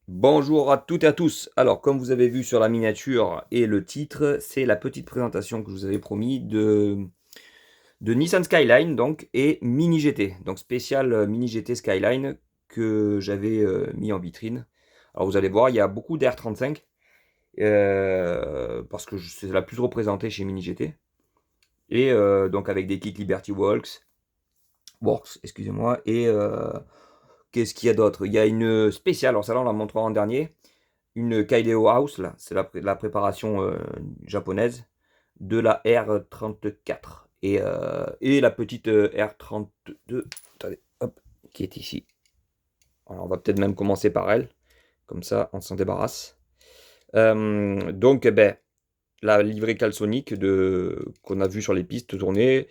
Bonjour à toutes et à tous. Alors, comme vous avez vu sur la miniature et le titre, c'est la petite présentation que je vous avais promis de Nissan Skyline donc et Mini GT. Donc spécial Mini GT Skyline que j'avais mis en vitrine. Alors vous allez voir, il y a beaucoup d'R35 parce que c'est la plus représentée chez Mini GT. Et donc avec des kits Liberty Works, excusez-moi. Et qu'est-ce qu'il y a d'autre? Il y a une spéciale, alors celle-là on la montrera en dernier. Une Kaideo House, là, c'est la préparation japonaise de la R34 et la petite R32, attendez, hop, qui est ici. Alors on va peut-être même commencer par elle, comme ça on s'en débarrasse. Donc, ben, la livrée caleçonnique qu'on a vu sur les pistes tournées.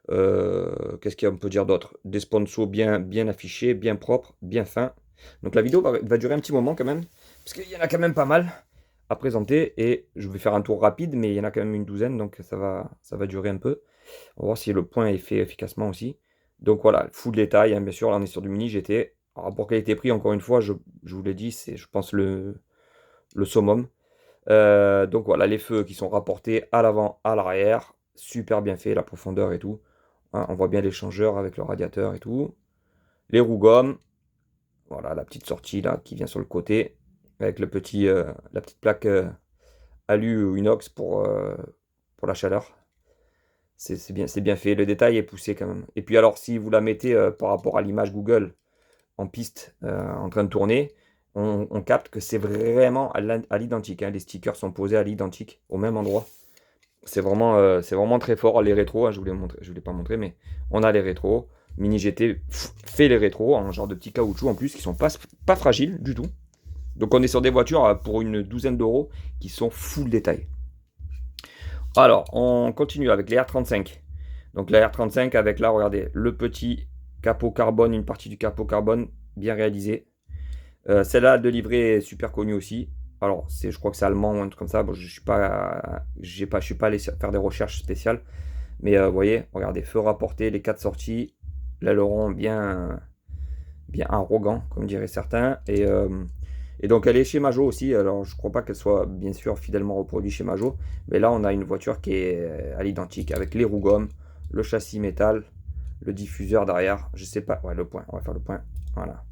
Qu'est-ce qu'on peut dire d'autre? Des sponsors bien affichés, bien propres, bien fins. Donc la vidéo va durer un petit moment quand même, parce qu'il y en a quand même pas mal à présenter, et je vais faire un tour rapide, mais il y en a quand même une douzaine, donc ça va durer un peu. On va voir si le point est fait efficacement aussi. Donc voilà, full détail, hein, bien sûr, là on est sur du mini GT. Alors, rapport qualité-prix, encore une fois, je vous l'ai dit, c'est je pense le summum. Donc voilà, les feux qui sont rapportés à l'avant, à l'arrière, super bien fait, la profondeur et tout. Hein, on voit bien l'échangeur avec le radiateur et tout. Les roues gommes, voilà la petite sortie là qui vient sur le côté, avec la petite plaque alu ou inox pour la chaleur. C'est bien fait, le détail est poussé quand même. Et puis alors si vous la mettez par rapport à l'image Google en piste en train de tourner, on capte que c'est vraiment à l'identique, hein. Les stickers sont posés à l'identique, au même endroit. C'est vraiment très fort. Les rétros, hein, je vous l'ai pas montré, mais on a les rétros. Mini GT fait les rétros en genre de petits caoutchouc en plus qui sont pas fragiles du tout. Donc on est sur des voitures pour une douzaine d'euros qui sont full détail. Alors, on continue avec les R35. Donc la R35 avec là, regardez, le petit capot carbone, une partie du capot carbone bien réalisée. Celle-là de livret est super connue aussi. Alors, je crois que c'est allemand ou un truc comme ça. Bon, je suis pas allé faire des recherches spéciales. Mais vous voyez, regardez, feu rapporté, les 4 sorties, l'aileron bien arrogant, comme diraient certains. Et donc elle est chez Majo aussi. Alors je crois pas qu'elle soit bien sûr fidèlement reproduite chez Majo. Mais là, on a une voiture qui est à l'identique, avec les roues gommes, le châssis métal, le diffuseur derrière. Je sais pas. Ouais, le point. On va faire le point. Voilà.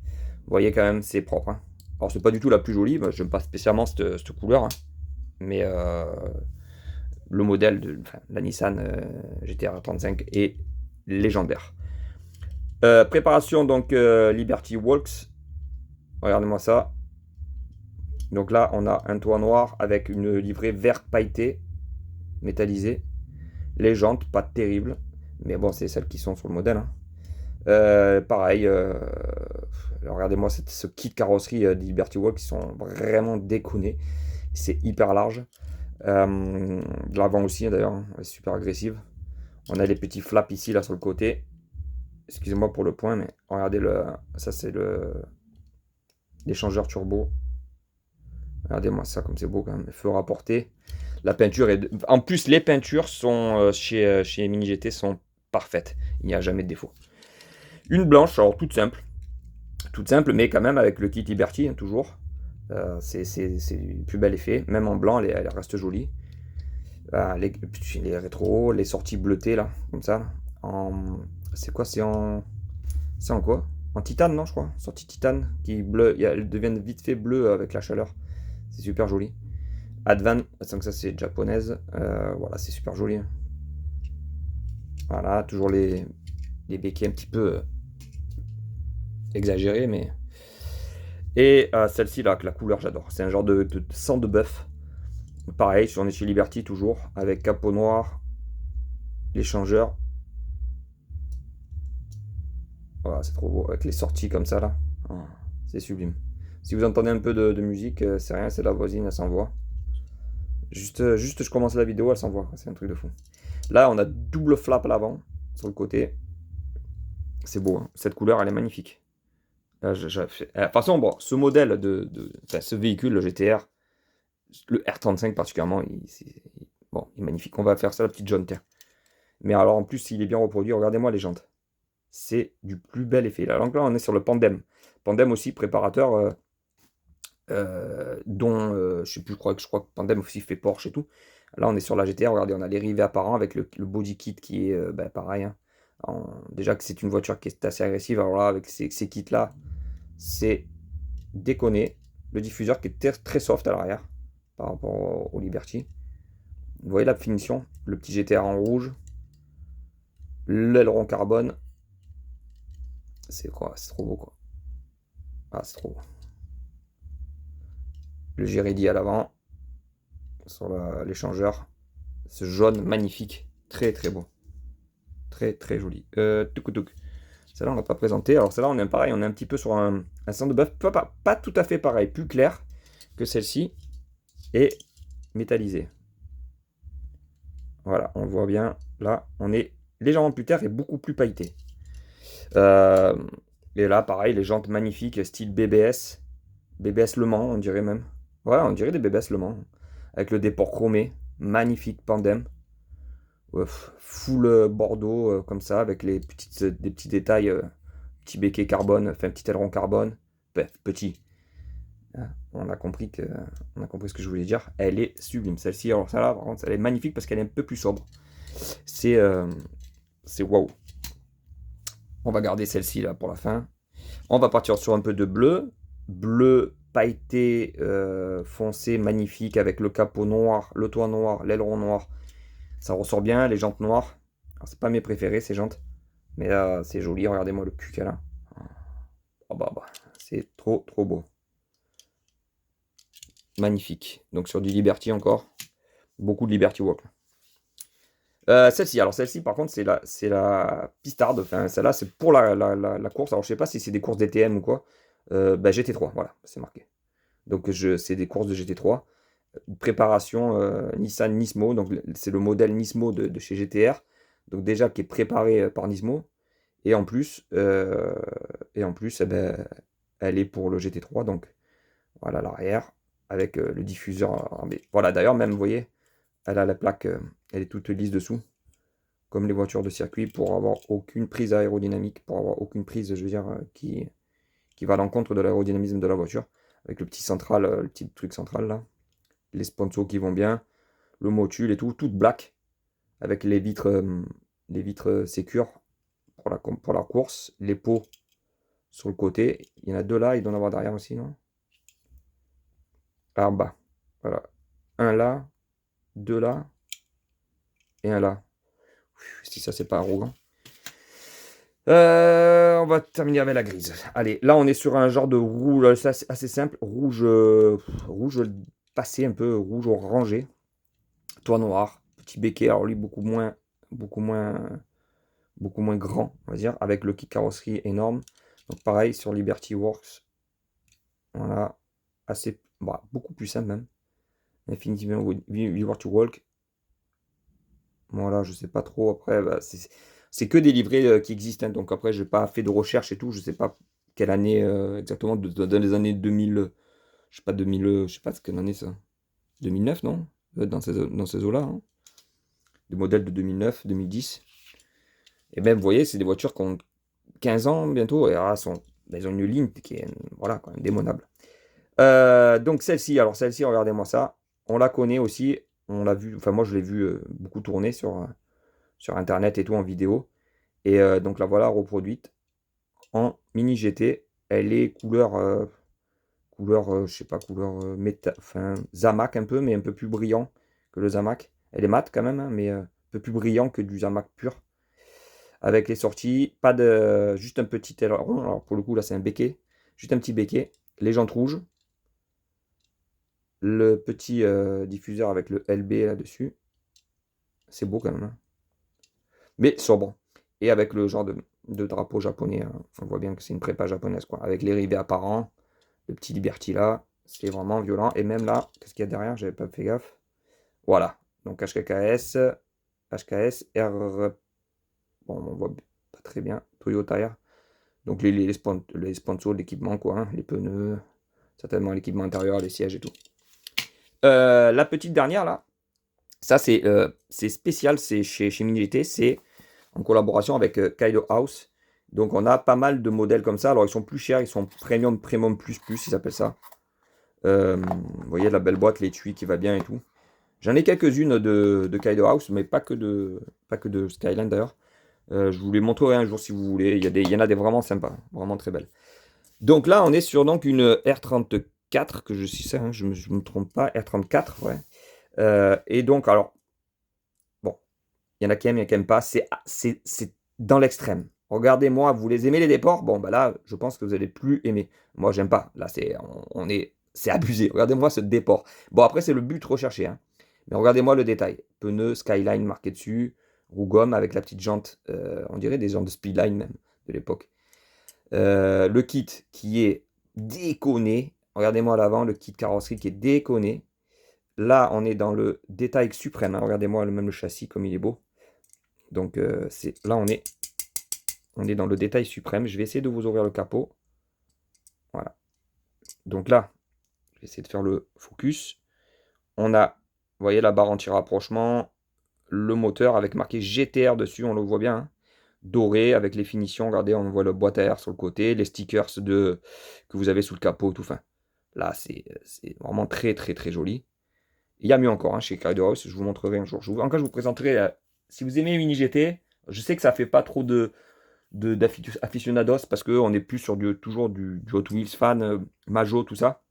Vous voyez quand même, c'est propre, hein. Alors c'est pas du tout la plus jolie. Je n'aime pas spécialement cette couleur, hein. Mais le modèle de enfin, la Nissan GT-R 35 est légendaire. Préparation donc Liberty Walks. Regardez-moi ça. Donc là, on a un toit noir avec une livrée vert pailleté, métallisée. Les jantes, pas terribles. Mais bon, c'est celles qui sont sur le modèle, hein. Pareil, regardez-moi ce kit carrosserie de Liberty Walks, qui sont vraiment déconnés. C'est hyper large. De l'avant aussi, d'ailleurs, hein, elle est super agressive. On a les petits flaps ici, là, sur le côté. Excusez-moi pour le point, mais regardez ça c'est l'échangeur turbo. Regardez-moi ça comme c'est beau quand même. Feu rapporté. La peinture est. En plus, les peintures sont chez Mini GT sont parfaites. Il n'y a jamais de défaut. Une blanche, alors toute simple, mais quand même avec le kit Liberty, hein, toujours. C'est le plus bel effet. Même en blanc, elle reste jolie. Les rétros, les sorties bleutées là, comme ça. En, c'est quoi? C'est en quoi? En titane, non, je crois. Sortie titane qui bleu, elles deviennent vite fait bleues avec la chaleur. C'est super joli. Advan, donc ça c'est japonaise. Voilà, c'est super joli, hein. Voilà, toujours les béquets un petit peu exagérés, mais. Et celle-ci là, que la couleur j'adore. C'est un genre de sang de bœuf. Pareil, on est chez Liberty toujours, avec capot noir, l'échangeur. Voilà, c'est trop beau, avec les sorties comme ça là. Oh, c'est sublime. Si vous entendez un peu de musique, c'est rien, c'est la voisine, elle s'envoie. Juste, je commence la vidéo, elle s'envoie, c'est un truc de fou. Là, on a double flap à l'avant, sur le côté. C'est beau, hein. Cette couleur, elle est magnifique. Là, de toute façon, bon, ce modèle enfin, ce véhicule, le GTR, le R35 particulièrement, bon, il est magnifique. On va faire ça, la petite jaune terre. Mais alors, en plus, il est bien reproduit, regardez-moi les jantes. C'est du plus bel effet. Là, donc là, on est sur le Pandem. Pandem aussi, préparateur dont, je sais plus, je crois que Pandem aussi fait Porsche et tout. Là, on est sur la GT-R, regardez, on a les rivets apparents avec le body kit qui est, bah, pareil, hein. Déjà que c'est une voiture qui est assez agressive, alors là, avec ces kits-là, c'est déconné. Le diffuseur qui est très soft à l'arrière, par rapport au Liberty. Vous voyez la finition, le petit GT-R en rouge, l'aileron carbone. C'est quoi? C'est trop beau, quoi. Ah, c'est trop beau. Le Giridi à l'avant, sur l'échangeur. Ce jaune magnifique, très très beau. Très très joli. Touc. Celle-là, on l'a pas présenté. Alors celle-là, on est pareil, on est un petit peu sur un sang de bœuf, pas tout à fait pareil, plus clair que celle-ci, et métallisé. Voilà, on le voit bien. Là, on est légèrement plus terre et beaucoup plus pailleté. Et là, pareil, les jantes magnifiques, style BBS. BBS Le Mans, on dirait même. Voilà, on dirait des BBS Le Mans. Avec le déport chromé. Magnifique, Pandem. Full bordeaux, comme ça, avec des petits détails. Petit béquet carbone, enfin petit aileron carbone. Bref, petit. On a compris ce que je voulais dire. Elle est sublime. Celle-ci, alors celle-là, par contre, elle est magnifique parce qu'elle est un peu plus sobre. C'est waouh. On va garder celle-ci là pour la fin. On va partir sur un peu de bleu. Bleu pailleté foncé, magnifique, avec le capot noir, le toit noir, l'aileron noir. Ça ressort bien, les jantes noires. Alors, c'est pas mes préférés, ces jantes. Mais là, c'est joli. Regardez-moi le cul qu'elle a. Oh, bah. C'est trop beau. Magnifique. Donc sur du Liberty encore. Beaucoup de Liberty Walk. Celle-ci, par contre, c'est la pistarde. Enfin, celle-là, c'est pour la course. Alors, je sais pas si c'est des courses DTM ou quoi. GT3, voilà, c'est marqué. Donc, c'est des courses de GT3. Préparation Nissan Nismo. Donc, c'est le modèle Nismo de chez GTR. Donc, déjà, qui est préparé par Nismo. Et en plus, eh ben, elle est pour le GT3. Donc, voilà l'arrière. Avec le diffuseur. Voilà, d'ailleurs, même, vous voyez, elle a la plaque. Elle est toute lisse dessous. Comme les voitures de circuit, pour avoir aucune prise aérodynamique, pour avoir aucune prise, je veux dire, qui va à l'encontre de l'aérodynamisme de la voiture, avec le petit central, le petit truc central là, les sponsors qui vont bien, le motul et tout, toute black, avec les vitres sécures pour la course, les pots sur le côté, il y en a deux là, il doit en avoir derrière aussi, non? En bas, voilà, un là, deux là, et un là. Si ça c'est pas arrogant. On va terminer avec la grise. Allez, là on est sur un genre de rouge assez simple, rouge passé un peu, rouge orangé, toit noir, petit béquet, alors lui beaucoup moins grand, on va dire, avec le kit carrosserie énorme. Donc pareil sur Liberty Works, voilà, assez, beaucoup plus simple même. Infinity Liberty Walk. Voilà, je sais pas trop. Après, c'est que des livrets qui existent, hein. Donc après, j'ai pas fait de recherche et tout. Je sais pas quelle année exactement. Dans les années 2000, je sais pas 2000, je sais pas ce quelle année ça. 2009, non? Dans ces eaux-là, hein. Des modèles de 2009, 2010. Et même, vous voyez, c'est des voitures qui ont 15 ans bientôt. Et alors, elles ont une ligne qui est, voilà, quand même démodable. Donc celle-ci, regardez-moi ça. On la connaît aussi. On l'a vu, enfin moi je l'ai vu beaucoup tourner sur internet et tout en vidéo. Et donc la voilà reproduite en mini GT. Elle est couleur, je sais pas, couleur enfin Zamac un peu, mais un peu plus brillant que le Zamac. Elle est mate quand même, hein, mais un peu plus brillant que du Zamac pur. Avec les sorties, pas de, juste un petit aileron. Alors pour le coup là c'est un béquet, juste un petit béquet. Les jantes rouges. Le petit diffuseur avec le LB là-dessus. C'est beau quand même, hein. Mais sobre. Et avec le genre de drapeau japonais, hein. On voit bien que c'est une prépa japonaise, quoi. Avec les rivets apparents, le petit Liberty là, c'est vraiment violent. Et même là, qu'est-ce qu'il y a derrière? J'avais pas fait gaffe. Voilà. Donc HKS, R. Bon, on voit pas très bien. Toyota. Donc les sponsors, l'équipement, quoi, hein. Les pneus, certainement l'équipement intérieur, les sièges et tout. La petite dernière là, ça c'est spécial, c'est chez MinigT, c'est en collaboration avec Kaido House. Donc on a pas mal de modèles comme ça. Alors ils sont plus chers, ils sont premium plus, ils s'appellent ça. Vous voyez la belle boîte, l'étui qui va bien et tout. J'en ai quelques-unes de Kaido House, mais pas que de Skyline d'ailleurs. Je vous les montrerai un jour si vous voulez. Il y en a des vraiment sympas, vraiment très belles. Donc là, on est sur donc une R34, que je suis ça, hein, je me trompe pas, R34, ouais. Et donc, alors, bon, il y en a qui aiment, il y en a qui n'aiment pas. C'est dans l'extrême. Regardez-moi, vous les aimez les déports? Bon, bah là, je pense que vous allez plus aimer. Moi, j'aime pas. Là, c'est abusé. Regardez-moi ce déport. Bon, après, c'est le but recherché, hein. Mais regardez-moi le détail. Pneus Skyline marqué dessus, roue gomme avec la petite jante, on dirait des jantes de Speedline même, de l'époque. Le kit qui est déconné. Regardez-moi à l'avant, le kit carrosserie qui est déconné. Là, on est dans le détail suprême, hein. Regardez-moi même le châssis comme il est beau. Donc là, on est dans le détail suprême. Je vais essayer de vous ouvrir le capot. Voilà. Donc là, je vais essayer de faire le focus. On a, vous voyez, la barre anti-rapprochement, le moteur avec marqué GTR dessus, on le voit bien, hein. Doré avec les finitions. Regardez, on voit le boîte à air sur le côté, les stickers que vous avez sous le capot, tout. Enfin, là, c'est vraiment très, très, très joli. Il y a mieux encore, hein, chez Kaido House. Je vous montrerai un jour. Je vous présenterai. Si vous aimez Mini GT, je sais que ça fait pas trop d'aficionados parce qu'on est plus sur toujours du Hot Wheels fan, Majo, tout ça,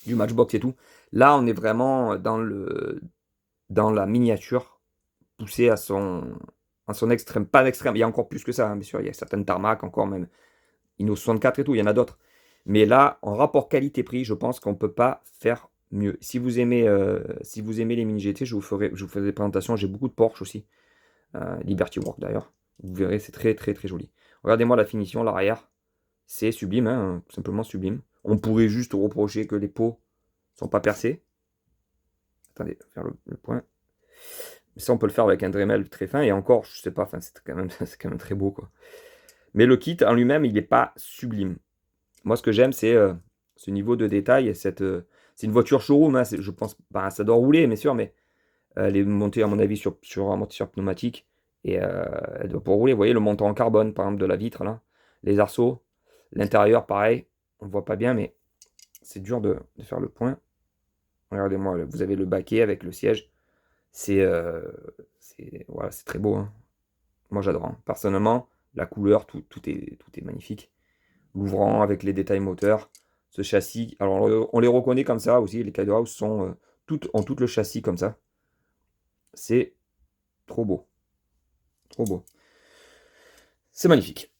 du Matchbox et tout. Là, on est vraiment dans la miniature poussée à son extrême. Pas l'extrême, il y a encore plus que ça, hein, bien sûr. Il y a certaines tarmac, encore même Inno 64 et tout, il y en a d'autres. Mais là, en rapport qualité-prix, je pense qu'on ne peut pas faire mieux. Si vous aimez les mini GT, je vous ferai des présentations. J'ai beaucoup de Porsche aussi. Liberty Work d'ailleurs. Vous verrez, c'est très très très joli. Regardez-moi la finition, l'arrière. C'est sublime, hein, tout simplement sublime. On pourrait juste reprocher que les pots sont pas percés. Attendez, faire le point. Mais ça, on peut le faire avec un Dremel très fin. Et encore, je sais pas, enfin, c'est quand même très beau, quoi. Mais le kit en lui-même, il n'est pas sublime. Moi, ce que j'aime, c'est ce niveau de détail. C'est une voiture showroom, hein, je pense. Bah, ça doit rouler, bien sûr, mais elle est montée, à mon avis, sur amortisseur pneumatique. Et elle doit pas rouler. Vous voyez le montant en carbone, par exemple, de la vitre, là. Les arceaux. L'intérieur, pareil. On ne voit pas bien, mais c'est dur de faire le point. Regardez-moi, vous avez le baquet avec le siège. Voilà, c'est très beau, hein. Moi, j'adore, hein. Personnellement, la couleur, tout est magnifique. L'ouvrant avec les détails moteurs. Ce châssis, alors on les reconnaît comme ça aussi. Les Kaido House ont tout le châssis comme ça. C'est trop beau. Trop beau. C'est magnifique.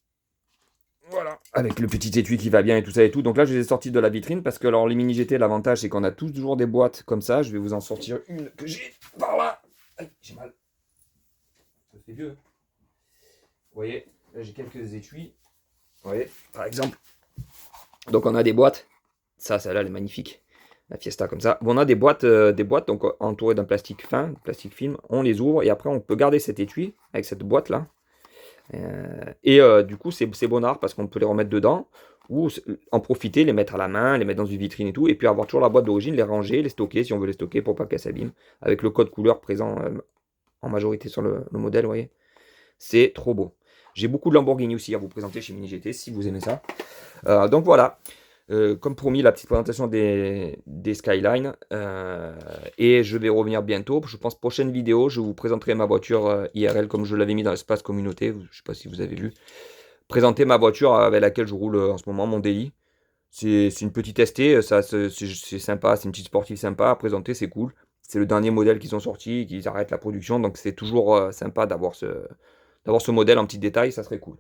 Voilà, avec le petit étui qui va bien et tout ça et tout. Donc là, je les ai sortis de la vitrine parce que alors les mini GT, l'avantage c'est qu'on a toujours des boîtes comme ça. Je vais vous en sortir une que j'ai par là. Aïe, j'ai mal. Ça fait vieux. Vous voyez, là j'ai quelques étuis. Vous voyez, par exemple. Donc on a des boîtes. Celle-là, elle est magnifique. La Fiesta comme ça. Bon, on a des boîtes donc entourées d'un plastique fin, plastique film. On les ouvre et après on peut garder cet étui avec cette boîte là. Du coup, c'est bonnard parce qu'on peut les remettre dedans ou en profiter, les mettre à la main, les mettre dans une vitrine et tout, et puis avoir toujours la boîte d'origine, les ranger, les stocker si on veut les stocker pour pas qu'elles s'abîment, avec le code couleur présent en majorité sur le modèle, vous voyez. C'est trop beau. J'ai beaucoup de Lamborghini aussi à vous présenter chez Mini GT si vous aimez ça. Donc voilà. Comme promis, la petite présentation des Skyline. Et je vais revenir bientôt. Je pense prochaine vidéo, je vous présenterai ma voiture IRL comme je l'avais mis dans l'espace communauté. Je ne sais pas si vous avez vu. Présenter ma voiture avec laquelle je roule en ce moment, mon Daily. C'est une petite ST, c'est sympa, c'est une petite sportive sympa à présenter, c'est cool. C'est le dernier modèle qu'ils ont sorti, qu'ils arrêtent la production, donc c'est toujours sympa d'avoir ce modèle en petit détail, ça serait cool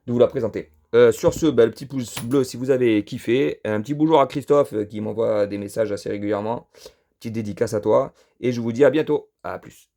de vous la présenter. Sur ce, le petit pouce bleu si vous avez kiffé. Un petit bonjour à Christophe qui m'envoie des messages assez régulièrement. Petite dédicace à toi. Et je vous dis à bientôt. À plus.